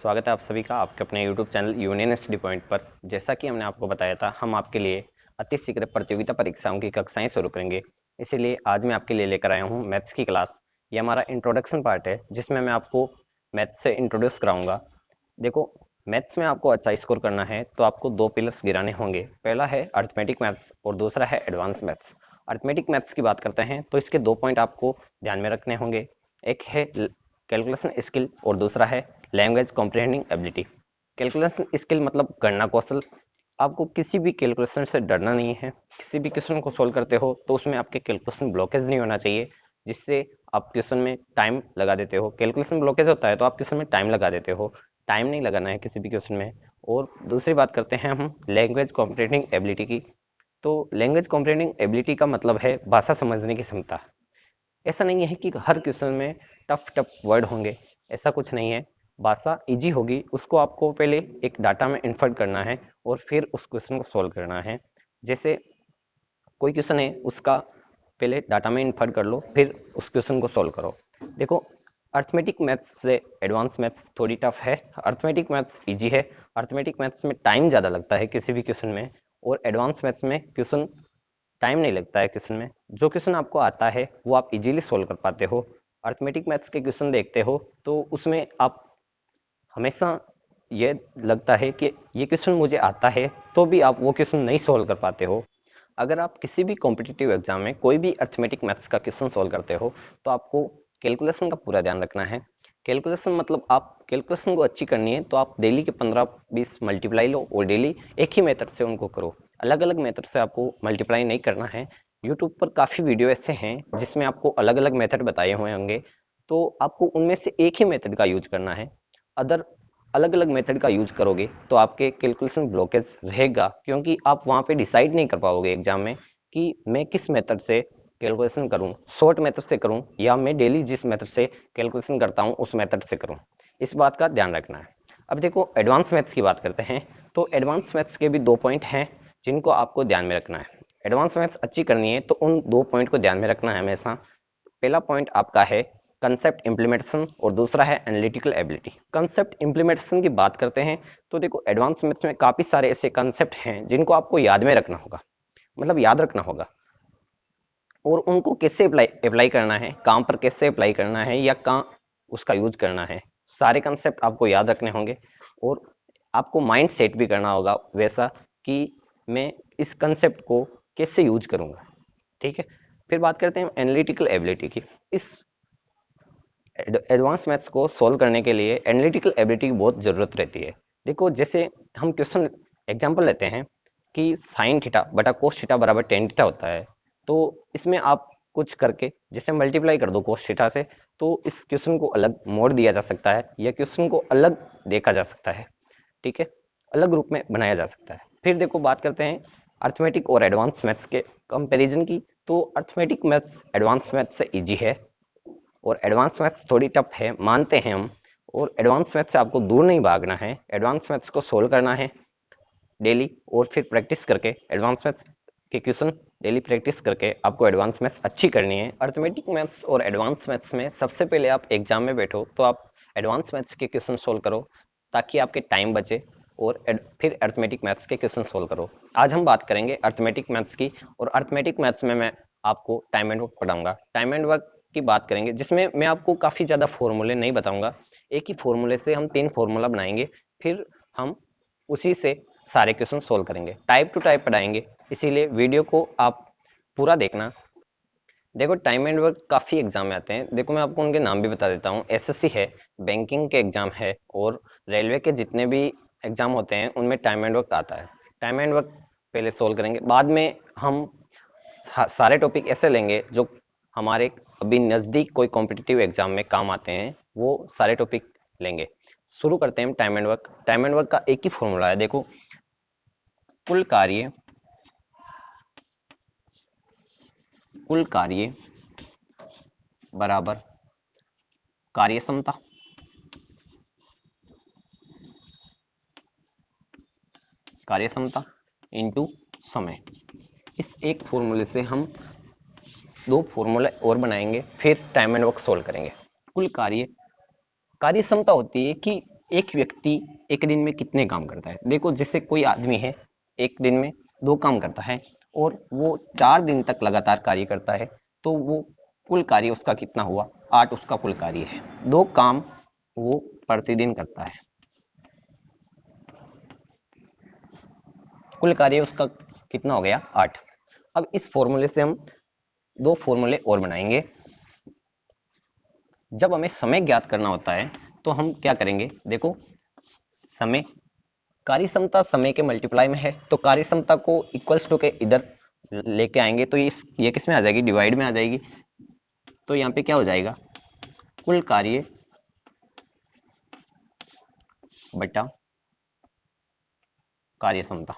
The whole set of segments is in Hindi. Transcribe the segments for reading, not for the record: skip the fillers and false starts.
स्वागत है आप सभी का आपके अपने YouTube channel union study point पर। जैसा कि हमने आपको बताया था, हम आपके लिए अति शीघ्र प्रतियोगिता परीक्षाओं की कक्षाएं शुरू करेंगे। इसीलिए आज मैं आपके लिए लेकर आया हूं मैथ्स की क्लास। ये हमारा इंट्रोडक्शन पार्ट है, जिसमें मैं आपको मैथ्स से इंट्रोड्यूस कराऊंगा। देखो, मैथ्स में आपको अच्छा स्कोर करना है तो आपको दो पिलर्स गिराने होंगे। पहला है अर्थमेटिक मैथ्स और दूसरा है एडवांस मैथ्स। अर्थमेटिक मैथ्स की बात करते हैं तो इसके दो पॉइंट आपको ध्यान में रखने होंगे। एक है कैलकुलेशन स्किल और दूसरा है language comprehending ability. Calculation skill मतलब गणना कौशल। आपको किसी भी कैलकुलेशन से डरना नहीं है। किसी भी क्वेश्चन को सोल्व करते हो तो उसमें आपके कैलकुलेशन ब्लॉकेज नहीं होना चाहिए, जिससे आप क्वेश्चन में टाइम लगा देते हो। कैलकुलेशन ब्लॉकेज होता है तो आप क्वेश्चन में टाइम लगा देते हो। टाइम नहीं लगाना है किसी भी क्वेश्चन में। और दूसरी बात करते हैं हम लैंग्वेज कॉम्प्रिहेंडिंग एबिलिटी की। तो लैंग्वेज कॉम्प्रिहेंडिंग एबिलिटी का मतलब है भाषा समझने की क्षमता। ऐसा नहीं है कि हर क्वेश्चन में टफ टफ वर्ड होंगे, ऐसा कुछ नहीं है। भाषा इजी होगी, उसको आपको पहले एक डाटा में इन्फर्ट करना है और फिर उस क्वेश्चन को सॉल्व करना है। जैसे कोई क्वेश्चन है, उसका पहले डाटा में इन्फर्ट कर लो, फिर उस क्वेश्चन को सॉल्व करो। देखो, अर्थमेटिक मैथ्स से एडवांस मैथ्स थोड़ी टफ है। अर्थमेटिक मैथ्स इजी है। अर्थमेटिक मैथ्स में टाइम ज़्यादा लगता है किसी भी क्वेश्चन में, और एडवांस मैथ्स में क्वेश्चन टाइम नहीं लगता है क्वेश्चन में। जो क्वेश्चन आपको आता है वो आप इजीली सोल्व कर पाते हो। अर्थमेटिक मैथ्स के क्वेश्चन देखते हो तो उसमें आप हमेशा ये लगता है कि ये क्वेश्चन मुझे आता है, तो भी आप वो क्वेश्चन नहीं सोल्व कर पाते हो। अगर आप किसी भी कॉम्पिटिटिव एग्जाम में कोई भी अर्थमेटिक मैथ्स का क्वेश्चन सोल्व करते हो तो आपको कैलकुलेशन का पूरा ध्यान रखना है। कैलकुलेशन मतलब आप कैलकुलेशन को अच्छी करनी है तो आप डेली के 15-20 मल्टीप्लाई लो और डेली एक ही मेथड से उनको करो। अलग अलग मेथड से आपको मल्टीप्लाई नहीं करना है। यूट्यूब पर काफ़ी वीडियो ऐसे हैं जिसमें आपको अलग अलग मेथड बताए हुए होंगे, तो आपको उनमें से एक ही मेथड का यूज करना है। अदर अलग अलग मेथड का यूज करोगे तो आपके कैलकुलेशन ब्लॉकेज रहेगा, क्योंकि आप वहां पे डिसाइड नहीं कर पाओगे एग्जाम में कि मैं किस मेथड से कैलकुलेशन करूं, शॉर्ट मेथड से करूं या मैं डेली जिस मेथड से कैलकुलेशन करता हूं उस मेथड से करूं। इस बात का ध्यान रखना है। अब देखो, एडवांस मैथ्स की बात करते हैं तो एडवांस मैथ्स के भी दो पॉइंट हैं जिनको आपको ध्यान में रखना है। एडवांस मैथ्स अच्छी करनी है तो उन दो पॉइंट को ध्यान में रखना है हमेशा। पहला पॉइंट आपका है कंसेप्ट इंप्लीमेंटेशन और दूसरा है एनालिटिकल एबिलिटी। कंसेप्ट इंप्लीमेंटेशन की बात करते हैं तो देखो, एडवांस मैथ्स में काफी सारे ऐसे कंसेप्ट हैं जिनको आपको याद में रखना होगा, मतलब याद रखना होगा। और उनको कैसे अप्लाई अप्लाई करना है, काम पर कैसे अप्लाई करना है या कहाँ उसका यूज करना है, सारे कंसेप्ट आपको याद रखने होंगे। और आपको माइंड सेट भी करना होगा वैसा कि मैं इस कंसेप्ट को कैसे यूज करूंगा। ठीक है। फिर बात करते हैं एनालिटिकल एबिलिटी की। इस एडवांस मैथ्स को सॉल्व करने के लिए एनालिटिकल एबिलिटी की बहुत ज़रूरत रहती है। देखो, जैसे हम क्वेश्चन एग्जांपल लेते हैं कि साइन थीटा बटा कोस थीटा बराबर टेन थीटा होता है, तो इसमें आप कुछ करके जैसे मल्टीप्लाई कर दो कोस थीटा से, तो इस क्वेश्चन को अलग मोड़ दिया जा सकता है या क्वेश्चन को अलग देखा जा सकता है। ठीक है, अलग रूप में बनाया जा सकता है। फिर देखो, बात करते हैं अर्थमेटिक और एडवांस मैथ्स के कंपैरिजन की। तो अर्थमेटिक मैथ्स एडवांस मैथ्स से इजी है और एडवांस मैथ्स थोड़ी टफ है, मानते हैं हम। और एडवांस मैथ्स से आपको दूर नहीं भागना है, एडवांस मैथ्स को सोल्व करना है डेली, और फिर प्रैक्टिस करके एडवांस मैथ्स के क्वेश्चन डेली प्रैक्टिस करके आपको एडवांस मैथ्स अच्छी करनी है। अर्थमेटिक मैथ्स और एडवांस मैथ्स में सबसे पहले आप एग्जाम में बैठो तो आप एडवांस मैथ्स के क्वेश्चन सोल्व करो, ताकि आपके टाइम बचे, और फिर अर्थमेटिक मैथ्स के क्वेश्चन सोल्व करो। आज हम बात करेंगे अर्थमेटिक मैथ्स की, और अर्थमेटिक मैथ्स में मैं आपको टाइम एंड वर्क पढ़ाऊंगा। टाइम एंड वर्क की बात करेंगे जिसमें मैं आपको काफ़ी ज़्यादा फॉर्मूले नहीं बताऊंगा। एक ही फॉर्मूले से हम 3 फॉर्मूला बनाएंगे, फिर हम उसी से सारे क्वेश्चन सोल्व करेंगे। टाइप टू टाइप पढ़ाएंगे, इसीलिए वीडियो को आप पूरा देखना। देखो, टाइम एंड वर्क काफ़ी एग्जाम में आते हैं। देखो, मैं आपको उनके नाम भी बता देता हूँ। एसएससी है, बैंकिंग के एग्जाम है, और रेलवे के जितने भी एग्जाम होते हैं उनमें टाइम एंड वर्क आता है। टाइम एंड वर्क पहले सोल्व करेंगे, बाद में हम सारे टॉपिक ऐसे लेंगे जो हमारे अभी नज़दीक कोई कॉम्पिटिटिव एग्जाम में काम आते हैं, वो सारे टॉपिक लेंगे। शुरू करते हैं time and work. Time and work का एक ही फॉर्मूला है। देखो, कुल कार्य कुल कार्य बराबर कार्य क्षमता कार्य क्षमता इंटू समय। इस एक फॉर्मूले से हम दो फॉर्मूले और बनाएंगे, फिर टाइम एंड वर्क सोल्व करेंगे। कुल कार्य कार्य क्षमता होती है कि एक व्यक्ति एक दिन में कितने काम करता है। देखो जैसे कोई आदमी है एक दिन में 2 काम करता है और वो 4 दिन तक लगातार कार्य करता है, तो वो कुल कार्य उसका कितना हुआ, 8 उसका कुल कार्य है। 2 काम वो प्रतिदिन करता है, कुल कार्य उसका कितना हो गया, 8। अब इस फॉर्मूले से हम 2 फॉर्मूले और बनाएंगे। जब हमें समय ज्ञात करना होता है तो हम क्या करेंगे, देखो समय, कार्य क्षमता समय के मल्टीप्लाई में है, तो कार्य क्षमता को इक्वल्स टू के इधर लेके आएंगे तो ये किस में आ जाएगी, डिवाइड में आ जाएगी। तो यहाँ पे क्या हो जाएगा, कुल कार्य बटा कार्य क्षमता।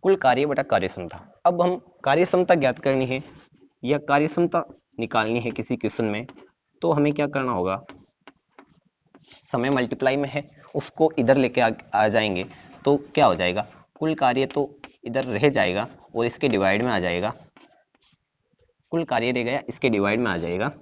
कुल कार्य बटा कार्य क्षमता। अब हम कार्य क्षमता ज्ञात करनी है या कार्य क्षमता निकालनी है किसी क्वेश्चन में, तो हमें क्या करना होगा, समय मल्टीप्लाई में है उसको इधर लेके आ जाएंगे तो क्या हो जाएगा, कुल कार्य तो इधर रह जाएगा और इसके डिवाइड में आ जाएगा, कुल कार्य रह गया इसके डिवाइड में आ जाएगा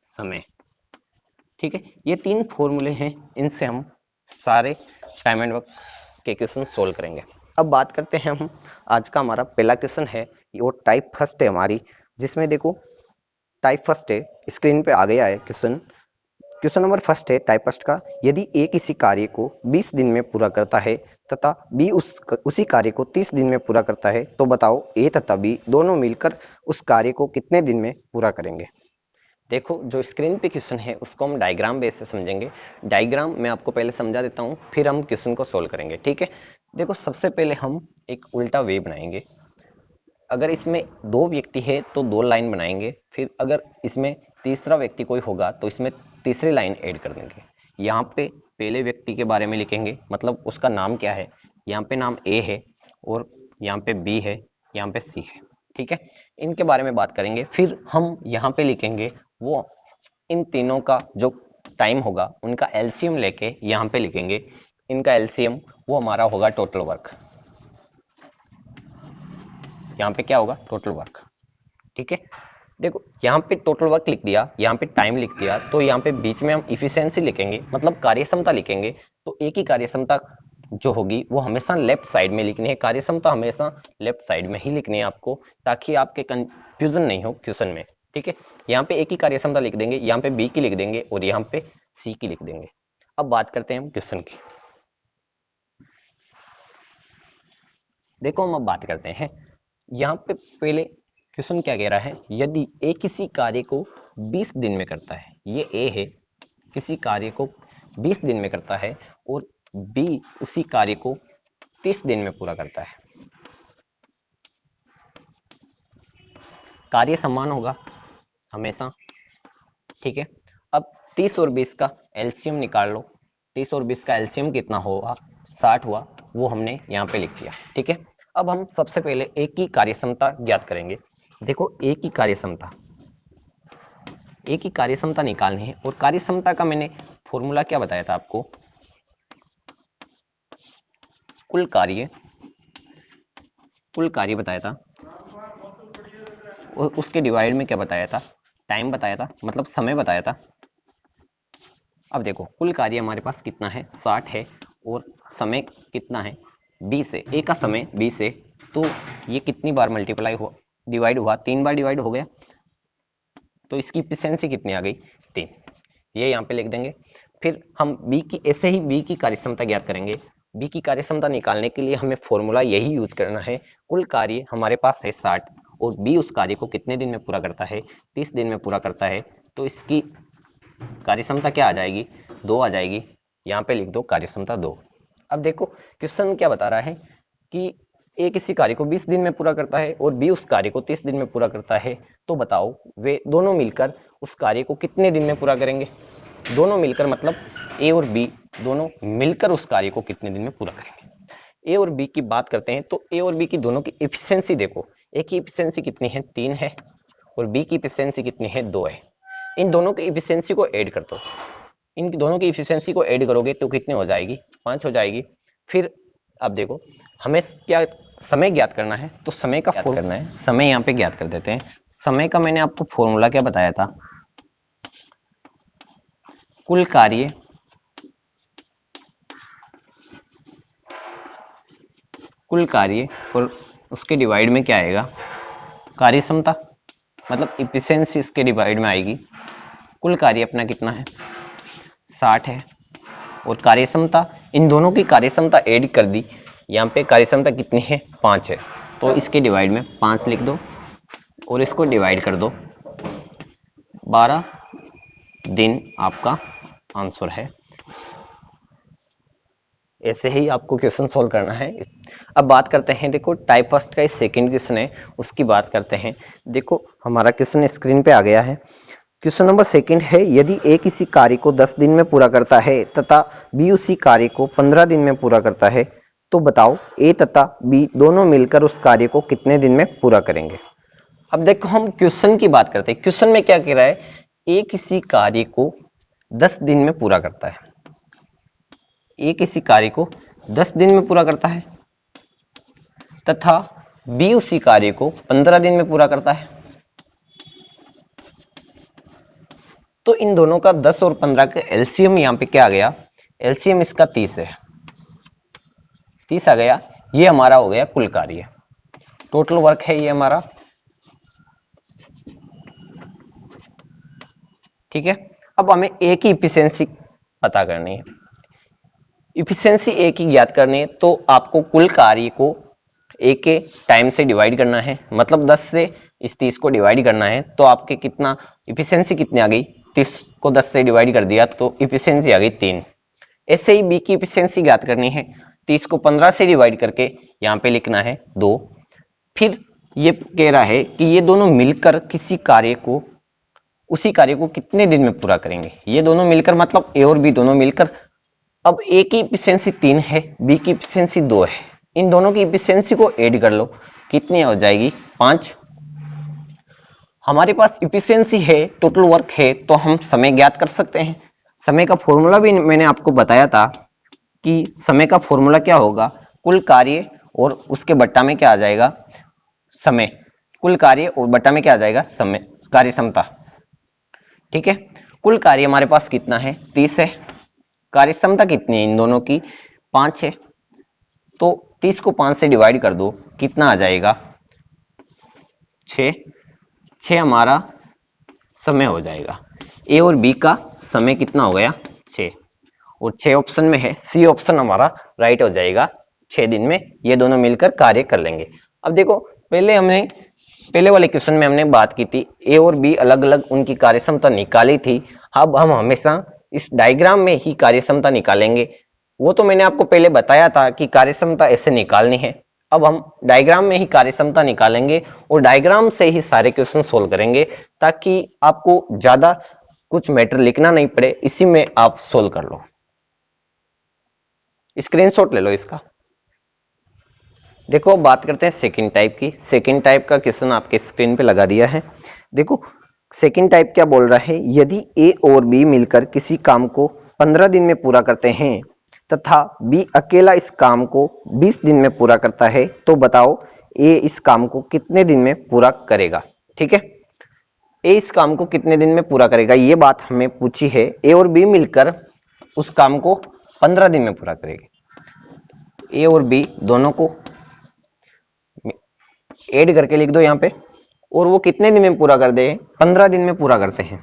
समय। ठीक है, ये 3 फॉर्मूले हैं, इनसे हम सारे टाइम एंड वर्क के क्वेश्चन सोल्व करेंगे। अब बात करते हैं हम, आज का हमारा पहला क्वेश्चन है, वो टाइप फर्स्ट है हमारी, जिसमें देखो टाइप फर्स्ट है, स्क्रीन पे आ गया है क्वेश्चन। क्वेश्चन नंबर फर्स्ट है टाइप फर्स्ट का, यदि ए किसी कार्य को 20 दिन में पूरा करता है तथा बी उसी कार्य को 30 दिन में पूरा करता है, तो बताओ ए तथा बी दोनों मिलकर उस कार्य को कितने दिन में पूरा करेंगे। देखो जो स्क्रीन पे क्वेश्चन है उसको हम डायग्राम बेस से समझेंगे। डायग्राम मैं आपको पहले समझा देता हूँ, फिर हम क्वेश्चन को सोल्व करेंगे। ठीक है, देखो सबसे पहले हम एक उल्टा वे बनाएंगे। अगर इसमें 2 व्यक्ति है तो 2 लाइन बनाएंगे, फिर अगर इसमें तीसरा व्यक्ति कोई होगा तो इसमें तीसरी लाइन ऐड कर देंगे। यहाँ पे पहले व्यक्ति के बारे में लिखेंगे, मतलब उसका नाम क्या है, यहाँ पे नाम ए है और यहाँ पे बी है, यहाँ पे सी है। ठीक है, इनके बारे में बात करेंगे, फिर हम यहाँ पे लिखेंगे वो इन तीनों का जो टाइम होगा उनका एलसीएम लेके यहाँ पे लिखेंगे। इनका एलसीएम वो हमारा होगा टोटल वर्क, यहाँ पे क्या होगा, टोटल वर्क। ठीक है, देखो यहाँ पे टोटल वर्क लिख दिया, यहाँ पे टाइम लिख दिया, तो यहाँ पे बीच में हम इफिशियंसी लिखेंगे, मतलब कार्यक्षमता लिखेंगे। तो एक ही कार्यक्षमता जो होगी वो हमेशा लेफ्ट साइड में लिखनी है, कार्यक्षमता हमेशा लेफ्ट साइड में ही लिखनी है आपको, ताकि आपके कंफ्यूजन नहीं हो क्वेश्चन में। ठीक है, यहाँ पे एक ही कार्यक्षमता लिख देंगे, यहाँ पे बी की लिख देंगे और यहाँ पे सी की लिख देंगे। अब बात करते हैं हम क्वेश्चन की। देखो हम अब बात करते हैं, यहाँ पे पहले क्वेश्चन क्या कह रहा है, यदि ए किसी कार्य को 20 दिन में करता है, ये ए है, किसी कार्य को 20 दिन में करता है और बी उसी कार्य को 30 दिन में पूरा करता है, कार्य समान होगा हमेशा। ठीक है, अब 30 और 20 का एलसीएम निकाल लो। 30 और 20 का एलसीएम कितना होगा, 60 हुआ, वो हमने यहाँ पे लिख दिया। ठीक है, अब हम सबसे पहले एक की कार्यक्षमता ज्ञात करेंगे। देखो एक की कार्यक्षमता, एक ही कार्यक्षमता निकालनी है, और कार्यक्षमता का मैंने फॉर्मूला क्या बताया था आपको, कुल कार्य बताया था, और उसके डिवाइड में क्या बताया था, टाइम बताया था, मतलब समय बताया था। अब देखो कुल कार्य हमारे पास कितना है, 60 है, और समय कितना है, 20 है। ए का समय 20 है, तो ये कितनी बार मल्टीप्लाई हुआ, डिवाइड हुआ, 3 बार डिवाइड हो गया, तो इसकी इफिशियंसी कितनी आ गई, 3। ये यहाँ पे लिख देंगे। फिर हम बी की, ऐसे ही बी की कार्यक्षमता ज्ञात करेंगे। बी की कार्यक्षमता निकालने के लिए हमें फॉर्मूला यही यूज करना है, कुल कार्य हमारे पास है 60 और बी उस कार्य को कितने दिन में पूरा करता है, 30 दिन में पूरा करता है, तो इसकी कार्यक्षमता क्या आ जाएगी, 2 आ जाएगी। यहाँ पे लिख दो कार्यक्षमता 2। अब देखो क्वेश्चन क्या बता रहा है कि ए किसी कार्य को 20 दिन में पूरा करता है और बी उस कार्य को 30 दिन में पूरा करता है, तो बताओ वे दोनों मिलकर उस कार्य को कितने दिन में पूरा करेंगे। दोनों मिलकर मतलब ए और बी दोनों मिलकर उस कार्य को कितने दिन में पूरा करेंगे। ए और बी की बात करते हैं तो ए और बी की दोनों की एफिशिएंसी देखो, ए की एफिशिएंसी कितनी है, 3 है, और बी की एफिशिएंसी कितनी है, 2 है। इन दोनों की एफिशिएंसी को ऐड कर दो, इन दोनों की एफिशिएंसी को ऐड करोगे तो कितनी हो जाएगी, 5 हो जाएगी। फिर अब देखो हमें क्या समय ज्ञात करना है, तो समय का करना है, समय यहाँ पे ज्ञात कर देते हैं। समय का मैंने आपको फॉर्मूला क्या बताया था, कुल कार्य और उसके डिवाइड में क्या आएगा, कार्य क्षमता, मतलब इफिशियंसी इसके डिवाइड में आएगी। कुल कार्य अपना कितना है, 60 है, और कार्य क्षमता, इन दोनों की कार्य क्षमता ऐड कर दी, यहाँ पे कार्य क्षमता कितनी है, 5 है, तो इसके डिवाइड में 5 लिख दो और इसको डिवाइड कर दो, 12 दिन आपका आंसर है। ऐसे ही आपको क्वेश्चन सॉल्व करना है। अब बात करते हैं, देखो टाइप फर्स्ट का सेकंड क्वेश्चन है, उसकी बात करते हैं। देखो हमारा क्वेश्चन स्क्रीन पे आ गया है। क्वेश्चन नंबर सेकंड है, यदि ए किसी कार्य को 10 दिन में पूरा करता है तथा बी उसी कार्य को 15 दिन में पूरा करता है, तो बताओ ए तथा बी दोनों मिलकर उस कार्य को कितने दिन में पूरा करेंगे। अब देखो हम क्वेश्चन की बात करते हैं। क्वेश्चन में क्या कह रहा है, ए किसी कार्य को 10 दिन में पूरा करता है, ए किसी कार्य को 10 दिन में पूरा करता है तथा बी उसी कार्य को 15 दिन में पूरा करता है। तो इन दोनों का 10 और 15 का एलसीएम यहां पे क्या आ गया, एलसीएम इसका 30 है, 30 आ गया। ये हमारा हो गया कुल कार्य, टोटल वर्क है ये हमारा, ठीक है। अब हमें ए की इफिशियंसी पता करनी है, इफिशियंसी ए की ज्ञात करनी है, तो आपको कुल कार्य को ए के टाइम से डिवाइड करना है, मतलब 10 से इस 30 को डिवाइड करना है, तो आपके कितना इफिशियंसी कितनी आ गई, 30 को 10 से डिवाइड कर दिया तो इफिशियंसी आ गई 3। ऐसे ही बी की इफिशियंसी ज्ञात करनी है, 30 को 15 से डिवाइड करके यहाँ पे लिखना है 2। फिर ये कह रहा है कि ये दोनों मिलकर किसी कार्य को, उसी कार्य को कितने दिन में पूरा करेंगे। ये दोनों मिलकर मतलब ए और बी दोनों मिलकर, अब ए की इफिशियंसी 3 है, बी की इफिशियंसी 2 है, इन दोनों की इफिशियंसी को ऐड कर लो, कितनी हो जाएगी, 5। हमारे पास इफिशियंसी है, टोटल वर्क है, तो हम समय ज्ञात कर सकते हैं। समय का फॉर्मूला भी मैंने आपको बताया था कि समय का फॉर्मूला क्या होगा, कुल कार्य और उसके बट्टा में क्या आ जाएगा, समय, कुल कार्य और बट्टा में क्या आ जाएगा, समय, कार्य क्षमता, ठीक है। कुल कार्य हमारे पास कितना है, 30 है, कार्य क्षमता कितनी है इन दोनों की, 5 है, तो 30 को 5 से डिवाइड कर दो, कितना आ जाएगा, 6। 6 हमारा समय हो जाएगा। ए और बी का समय कितना हो गया, 6, और 6 ऑप्शन में है, सी ऑप्शन हमारा राइट हो जाएगा। 6 दिन में ये दोनों मिलकर कार्य कर लेंगे। अब देखो पहले वाले क्वेश्चन में हमने बात की थी, ए और बी अलग अलग उनकी कार्य क्षमता निकाली थी। अब हम हमेशा इस डायग्राम में ही कार्य क्षमता निकालेंगे। वो तो मैंने आपको पहले बताया था कि कार्य क्षमता ऐसे निकालनी है। अब हम डायग्राम में ही कार्य क्षमता निकालेंगे और डायग्राम से ही सारे क्वेश्चन सोल्व करेंगे, ताकि आपको ज्यादा कुछ मैटर लिखना नहीं पड़े, इसी में आप सोल्व कर लो। स्क्रीनशॉट ले लो इसका। देखो बात करते हैं सेकंड टाइप की। सेकंड टाइप का क्वेश्चन आपके स्क्रीन पे लगा दिया है। देखो सेकंड टाइप क्या बोल रहा है, यदि ए और बी मिलकर किसी काम को 15 दिन में पूरा करते हैं तथा बी अकेला इस काम को 20 दिन में पूरा करता है, तो बताओ ए इस काम को कितने दिन में पूरा करेगा। ठीक है, ए इस काम को कितने दिन में पूरा करेगा, ये बात हमें पूछी है। ए और बी मिलकर उस काम को 15 दिन में पूरा करेंगे। ए और बी दोनों को ऐड करके लिख दो यहाँ पे, और वो कितने दिन में पूरा कर दे, 15 दिन में पूरा करते हैं।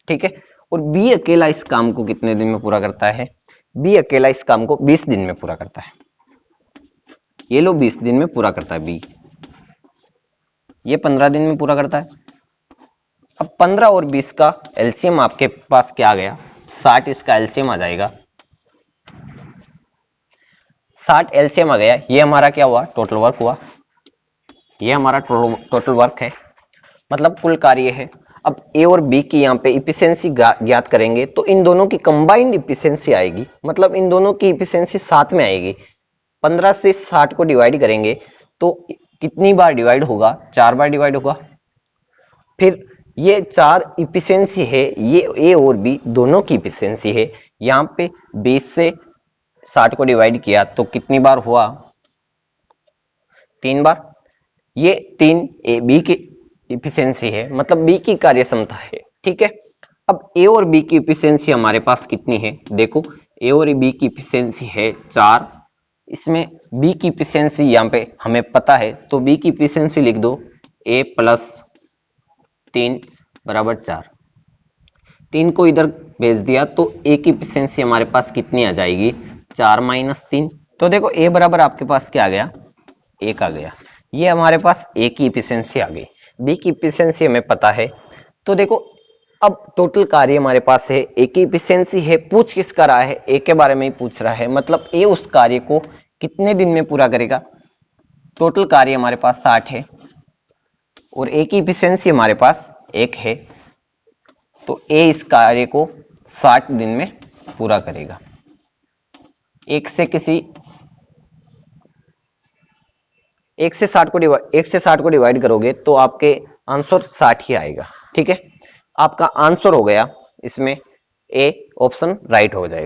ठीक है, और बी अकेला इस काम को कितने दिन में पूरा करता है, बी अकेला इस काम को 20 दिन में पूरा करता है। ये लो 20 दिन में पूरा करता है बी, ये 15 दिन में पूरा करता है। अब 15 और 20 का एलसीएम आपके पास क्या आ गया, 60 इसका एलसीएम आ जाएगा। 60 एलसीएम आ गया, ये हमारा क्या हुआ, टोटल वर्क हुआ। ये हमारा टोटल वर्क है, मतलब कुल कार्य है। अब ए और बी की यहाँ पे इफिशियंसी ज्ञात करेंगे, तो इन दोनों की कंबाइंड इफिशियंसी आएगी, मतलब इन दोनों की इफिशियंसी साथ में आएगी। 15 से 60 को डिवाइड करेंगे तो कितनी बार डिवाइड होगा, 4 बार डिवाइड होगा। फिर ये 4 इफिशियंसी है, ये ए और बी दोनों की इफिशियंसी है। यहाँ पे 20 से 60 को डिवाइड किया तो कितनी बार हुआ, 3 बार। ये 3 ए बी की इफिशियंसी है, मतलब बी की कार्य क्षमता है। ठीक है, अब ए और बी की इफिशियंसी हमारे पास कितनी है, देखो ए और बी की इफिशियंसी है 4, इसमें बी की इफिशियंसी यहाँ पे हमें पता है, तो बी की इफिशियंसी लिख दो ए प्लस 3 बराबर 4। 3 को इधर भेज दिया तो ए की इफिशियंसी हमारे पास कितनी आ जाएगी, 4 माइनस 3। तो देखो ए बराबर आपके पास क्या आ गया, 1 आ गया। ये हमारे पास ए की इफिशियंसी आ गई, बी की इफिशियंसी हमें पता है। तो देखो अब टोटल कार्य हमारे पास है, ए की इफिशियंसी है, पूछ किसका रहा है, ए के बारे में ही पूछ रहा है, मतलब ए उस कार्य को कितने दिन में पूरा करेगा। टोटल कार्य हमारे पास 60 है और ए की इफिशियंसी हमारे पास 1 है, तो ए इस कार्य को 60 दिन में पूरा करेगा। एक से 60 को डिवाइड करोगे तो आपके आंसर 60 ही आएगा। ठीक है, आपका आंसर हो गया इसमें ए ऑप्शन राइट हो जाएगा।